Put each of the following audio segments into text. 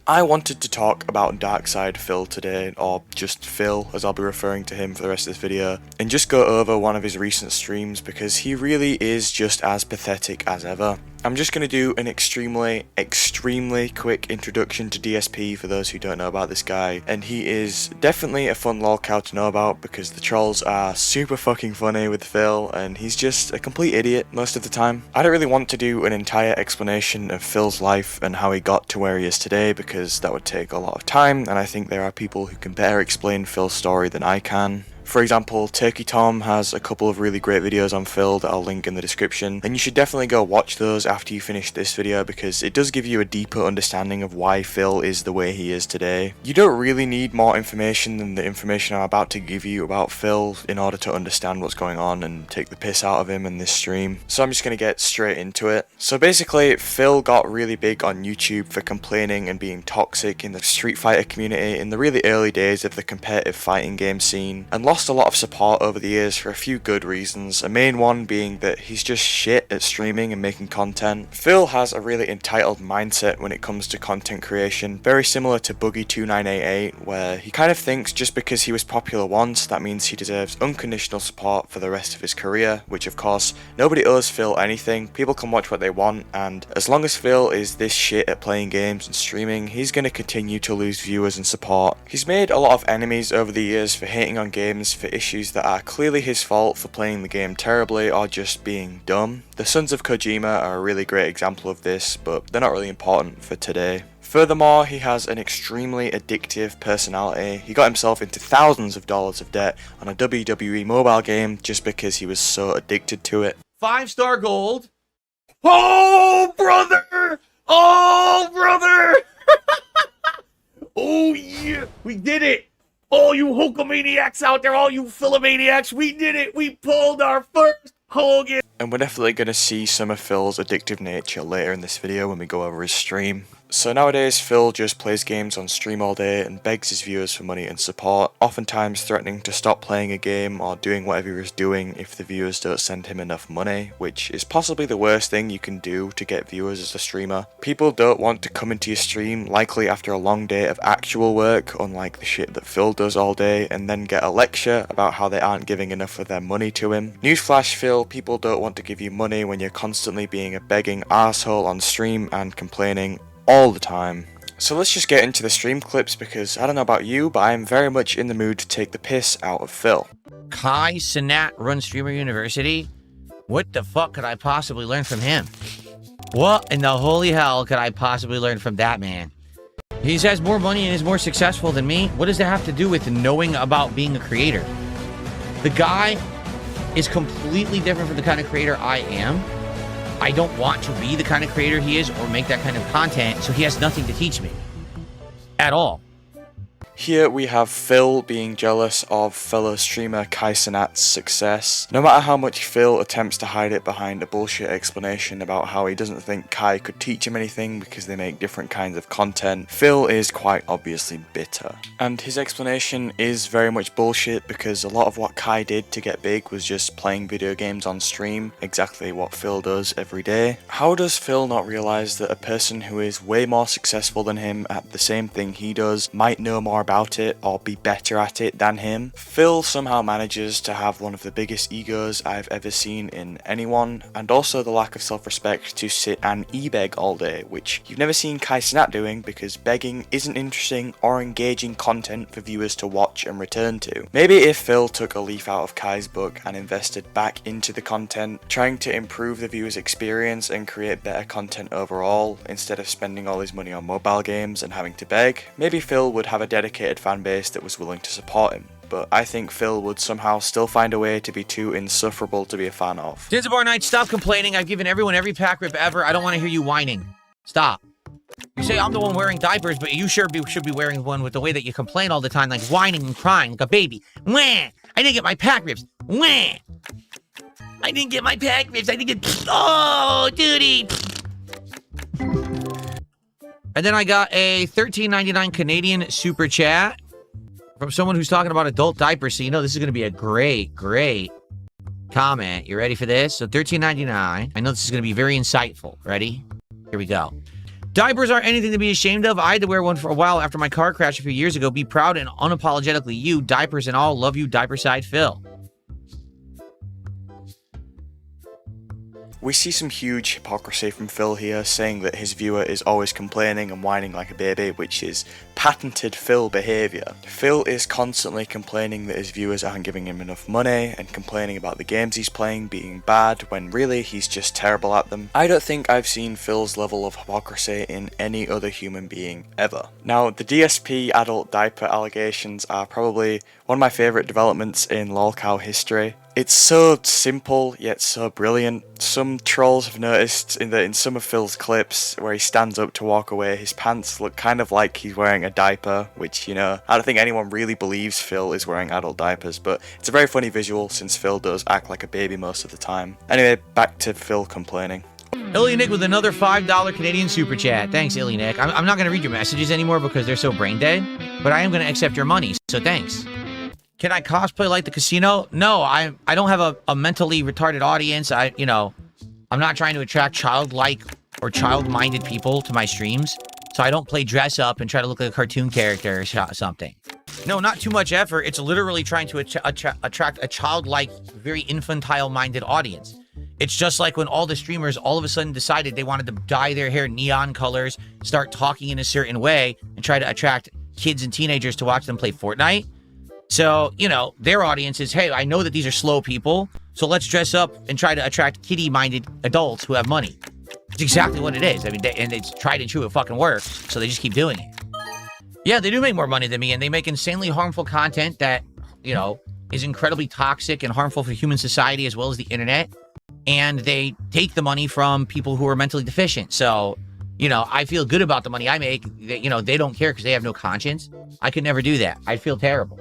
I wanted to talk about DarkSydePhil today, or just Phil as I'll be referring to him for the rest of this video, and just go over one of his recent streams because he really is just as pathetic as ever. I'm just going to do an extremely quick introduction to DSP for those who don't know about this guy, and he is definitely a fun lolcow to know about because the trolls are super fucking funny with Phil, and he's just a complete idiot most of the time. I don't really want to do an entire explanation of Phil's life and how he got to where he is today because that would take a lot of time, and I think there are people who can better explain Phil's story than I can. For example, Turkey Tom has a couple of really great videos on Phil that I'll link in the description, and you should definitely go watch those after you finish this video because it does give you a deeper understanding of why Phil is the way he is today. You don't really need more information than the information I'm about to give you about Phil in order to understand what's going on and take the piss out of him in this stream, so I'm just going to get straight into it. So basically, Phil got really big on YouTube for complaining and being toxic in the Street Fighter community in the really early days of the competitive fighting game scene, and lost a lot of support over the years for a few good reasons, a main one being that he's just shit at streaming and making content. Phil has a really entitled mindset when it comes to content creation, very similar to Boogie2988, where he kind of thinks just because he was popular once, that means he deserves unconditional support for the rest of his career, which of course, nobody owes Phil anything, people can watch what they want, and as long as Phil is this shit at playing games and streaming, he's going to continue to lose viewers and support. He's made a lot of enemies over the years for hating on games for issues that are clearly his fault for playing the game terribly or just being dumb. The Sons of Kojima are a really great example of this, but they're not really important for today. Furthermore, he has an extremely addictive personality. He got himself into thousands of dollars of debt on a WWE mobile game just because he was so addicted to it. 5-star gold. Oh, brother! Oh, brother! Oh, yeah! We did it! All you Hulkamaniacs out there, all you Philomaniacs, we did it! We pulled our first Hogan! And we're definitely going to see some of Phil's addictive nature later in this video when we go over his stream. So nowadays, Phil just plays games on stream all day and begs his viewers for money and support, oftentimes threatening to stop playing a game or doing whatever he's doing if the viewers don't send him enough money, which is possibly the worst thing you can do to get viewers as a streamer. People don't want to come into your stream, likely after a long day of actual work, unlike the shit that Phil does all day, and then get a lecture about how they aren't giving enough of their money to him. Newsflash, Phil, people don't want to give you money when you're constantly being a begging arsehole on stream and complaining all the time. So let's just get into the stream clips because I don't know about you, but I am very much in the mood to take the piss out of Phil. Kai Cenat runs Streamer University? What the fuck could I possibly learn from him? What in the holy hell could I possibly learn from that man? He has more money and is more successful than me. What does that have to do with knowing about being a creator? The guy is completely different from the kind of creator I am. I don't want to be the kind of creator he is or make that kind of content, so he has nothing to teach me. At all. Here we have Phil being jealous of fellow streamer Kai Cenat's success. No matter how much Phil attempts to hide it behind a bullshit explanation about how he doesn't think Kai could teach him anything because they make different kinds of content, Phil is quite obviously bitter. And his explanation is very much bullshit because a lot of what Kai did to get big was just playing video games on stream, exactly what Phil does every day. How does Phil not realize that a person who is way more successful than him at the same thing he does might know more about it or be better at it than him? Phil somehow manages to have one of the biggest egos I've ever seen in anyone, and also the lack of self-respect to sit and e-beg all day, which you've never seen Kai Cenat doing because begging isn't interesting or engaging content for viewers to watch and return to. Maybe if Phil took a leaf out of Kai's book and invested back into the content, trying to improve the viewer's experience and create better content overall, instead of spending all his money on mobile games and having to beg, maybe Phil would have a dedicated fan base that was willing to support him. But I think Phil would somehow still find a way to be too insufferable to be a fan of. Zanzibar Night, stop complaining. I've given everyone every pack rip ever. I don't want to hear you whining. Stop. You say I'm the one wearing diapers, but you should be wearing one with the way that you complain all the time, like whining and crying like a baby. Wah! I didn't get my pack rips. Wah! I didn't get my pack rips. I didn't get... Oh, duty! And then I got a $13.99 Canadian super chat from someone who's talking about adult diapers. So you know this is going to be a great comment. You ready for this? So $13.99. I know this is going to be very insightful. Ready? Here we go. Diapers aren't anything to be ashamed of. I had to wear one for a while after my car crash a few years ago. Be proud and unapologetically you. Diapers and all. Love you, DarkSydePhil. We see some huge hypocrisy from Phil here, saying that his viewer is always complaining and whining like a baby, which is patented Phil behaviour. Phil is constantly complaining that his viewers aren't giving him enough money and complaining about the games he's playing being bad when really he's just terrible at them. I don't think I've seen Phil's level of hypocrisy in any other human being ever. Now, the DSP adult diaper allegations are probably one of my favourite developments in lolcow history. It's so simple, yet so brilliant. Some trolls have noticed in some of Phil's clips where he stands up to walk away, his pants look kind of like he's wearing a diaper, which, you know, I don't think anyone really believes Phil is wearing adult diapers, but it's a very funny visual since Phil does act like a baby most of the time. Anyway, back to Phil complaining. Nick with another $5 Canadian super chat. Thanks, Nick. I'm not going to read your messages anymore because they're so brain dead, but I am going to accept your money, so thanks. Can I cosplay like the casino? No, I don't have a mentally retarded audience. I'm not trying to attract childlike or child-minded people to my streams. So I don't play dress up and try to look like a cartoon character or something. No, not too much effort. It's literally trying to attract a childlike, very infantile-minded audience. It's just like when all the streamers all of a sudden decided they wanted to dye their hair neon colors, start talking in a certain way, and try to attract kids and teenagers to watch them play Fortnite. So, their audience is, hey, I know that these are slow people, so let's dress up and try to attract kiddie-minded adults who have money. It's exactly what it is. I mean, and it's tried and true. It fucking works, so they just keep doing it. Yeah, they do make more money than me, and they make insanely harmful content that, is incredibly toxic and harmful for human society as well as the internet. And they take the money from people who are mentally deficient. So, I feel good about the money I make. They don't care because they have no conscience. I could never do that. I'd feel terrible.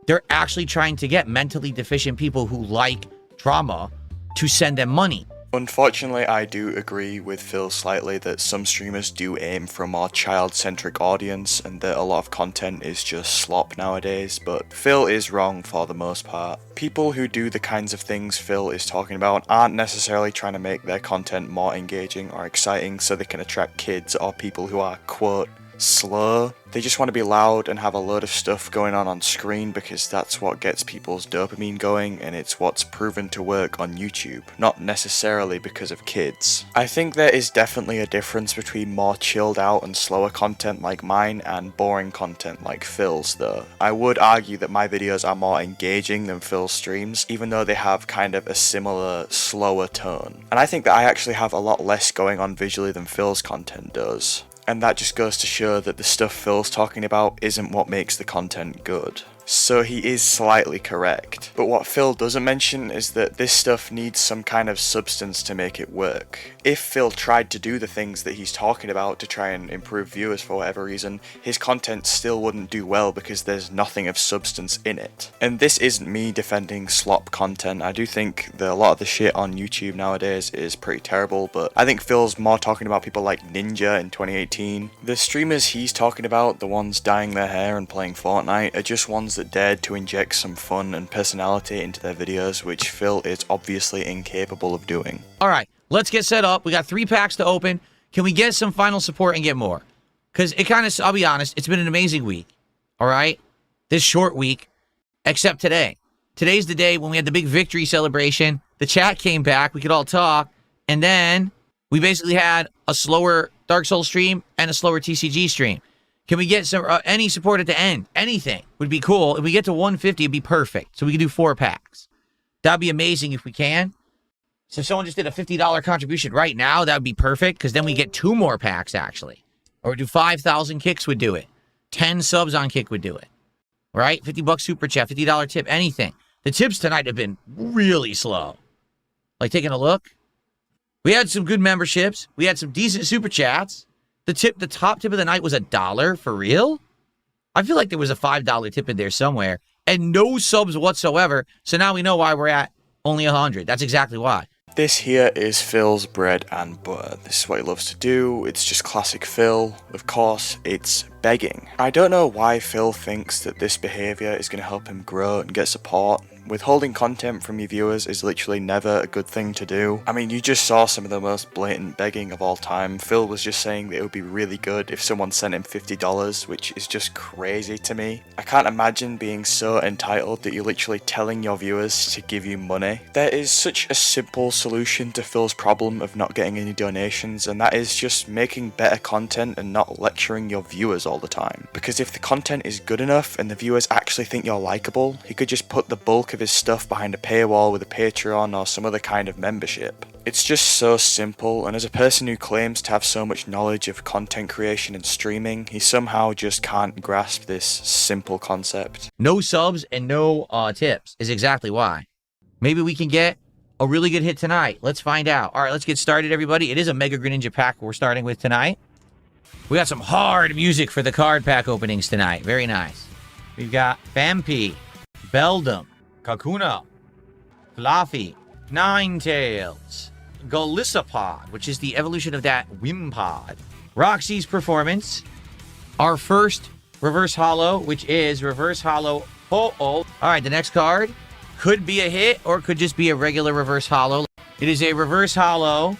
They're actually trying to get mentally deficient people who like drama to send them money. Unfortunately, I do agree with Phil slightly that some streamers do aim for a more child-centric audience and that a lot of content is just slop nowadays, but Phil is wrong for the most part. People who do the kinds of things Phil is talking about aren't necessarily trying to make their content more engaging or exciting so they can attract kids or people who are, quote, slow. They just want to be loud and have a load of stuff going on screen because that's what gets people's dopamine going and it's what's proven to work on YouTube, not necessarily because of kids. I think there is definitely a difference between more chilled out and slower content like mine and boring content like Phil's though. I would argue that my videos are more engaging than Phil's streams, even though they have kind of a similar, slower tone. And I think that I actually have a lot less going on visually than Phil's content does. And that just goes to show that the stuff Phil's talking about isn't what makes the content good. So he is slightly correct. But what Phil doesn't mention is that this stuff needs some kind of substance to make it work. If Phil tried to do the things that he's talking about to try and improve viewers for whatever reason, his content still wouldn't do well because there's nothing of substance in it. And this isn't me defending slop content. I do think that a lot of the shit on YouTube nowadays is pretty terrible, but I think Phil's more talking about people like Ninja in 2018. The streamers he's talking about, the ones dyeing their hair and playing Fortnite, are just ones that dared to inject some fun and personality into their videos, which Phil is obviously incapable of doing. Alright, let's get set up. We got 3 packs to open. Can we get some final support and get more? Because it kind of, I'll be honest, it's been an amazing week. Alright? This short week. Except today. Today's the day when we had the big victory celebration. The chat came back. We could all talk. And then we basically had a slower Dark Souls stream and a slower TCG stream. Can we get some any support at the end? Anything would be cool. If we get to 150, it'd be perfect. So we can do 4 packs. That'd be amazing if we can. So if someone just did a $50 contribution right now, that would be perfect, because then we get 2 more packs, actually. Or do 5,000 kicks would do it. 10 subs on Kick would do it. Right? $50 super chat, $50 tip, anything. The tips tonight have been really slow. Like, taking a look. We had some good memberships. We had some decent super chats. The top tip of the night was $1. For real? I feel like there was a $5 tip in there somewhere. And no subs whatsoever. So now we know why we're at only 100. That's exactly why. This here is Phil's bread and butter. This is what he loves to do. It's just classic Phil. Of course, it's begging. I don't know why Phil thinks that this behaviour is going to help him grow and get support. Withholding content from your viewers is literally never a good thing to do. I mean, you just saw some of the most blatant begging of all time. Phil was just saying that it would be really good if someone sent him $50, which is just crazy to me. I can't imagine being so entitled that you're literally telling your viewers to give you money. There is such a simple solution to Phil's problem of not getting any donations, and that is just making better content and not lecturing your viewers all the time. Because if the content is good enough and the viewers actually think you're likable, he could just put the bulk of his stuff behind a paywall with a Patreon or some other kind of membership. It's just so simple, and as a person who claims to have so much knowledge of content creation and streaming, he somehow just can't grasp this simple concept. No subs and no tips is exactly why. Maybe we can get a really good hit tonight. Let's find out. All right, let's get started, everybody. It is a Mega Greninja pack we're starting with tonight. We got some hard music for the card pack openings tonight. Very nice. We've got Vampy, Beldum, Kakuna, Fluffy, Ninetales, Golisopod, which is the evolution of that Wimpod, Roxy's Performance, our first Reverse Holo, which is Reverse Holo Ho-Oh. All right, the next card could be a hit or could just be a regular Reverse Holo. It is a Reverse Holo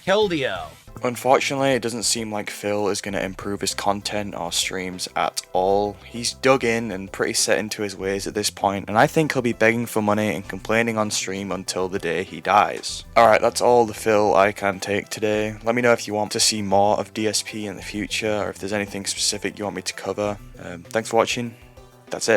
Keldeo. Unfortunately, it doesn't seem like Phil is going to improve his content or streams at all. He's dug in and pretty set into his ways at this point, and I think he'll be begging for money and complaining on stream until the day he dies. Alright, that's all the Phil I can take today. Let me know if you want to see more of DSP in the future, or if there's anything specific you want me to cover. Thanks for watching. That's it.